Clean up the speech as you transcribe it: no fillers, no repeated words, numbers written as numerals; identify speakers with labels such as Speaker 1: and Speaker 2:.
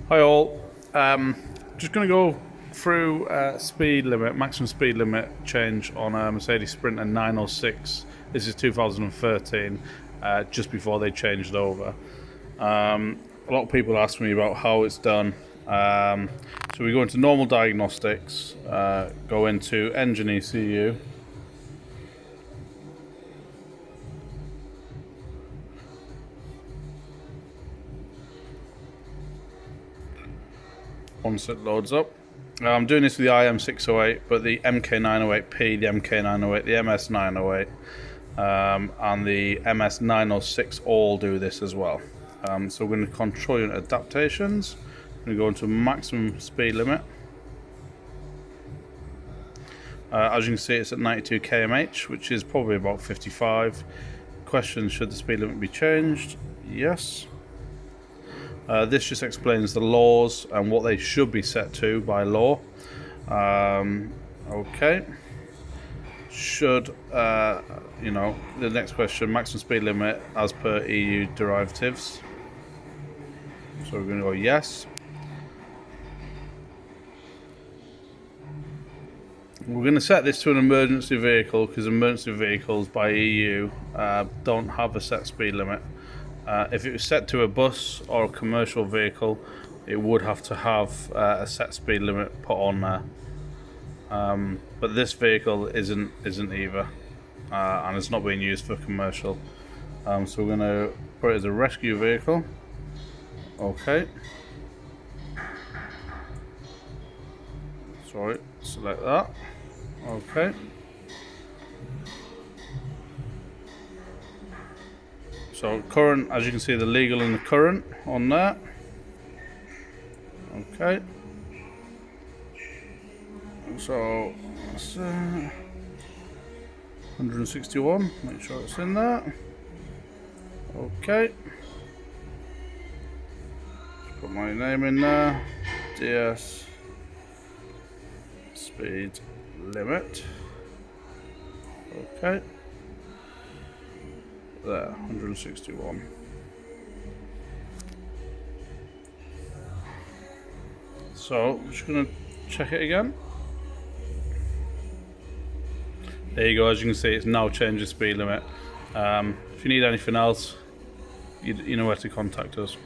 Speaker 1: Hi all. Just going to go through speed limit, maximum speed limit change on a Mercedes Sprinter 906. This is 2013, just before they changed over. A lot of people ask me about how it's done. So we go into normal diagnostics, go into engine ECU. Once it loads up. I'm doing this with the IM608, but the MK908P, the MK908, the MS908, and the MS906 all do this as well. So we're going to control unit adaptations. We're going to go into maximum speed limit. As you can see, it's at 92 km/h, which is probably about 55. Question: should the speed limit be changed? Yes. This just explains the laws and what they should be set to by law. Okay. Should, the next question, maximum speed limit as per EU derivatives. So we're going to go yes. We're going to set this to an emergency vehicle because emergency vehicles by EU don't have a set speed limit. If it was set to a bus or a commercial vehicle, it would have to have a set speed limit put on there. But this vehicle isn't either, and it's not being used for commercial. So we're going to put it as a rescue vehicle. Okay. Sorry, select that. Okay. So current, as you can see, the legal and the current on there. Okay. So that's 161. Make sure it's in there. Okay. Just put my name in there. DS speed limit. Okay. There, 161. So I'm just going to check it again. There you go. As you can see, it's now changed the speed limit. If you need anything else, you know where to contact us.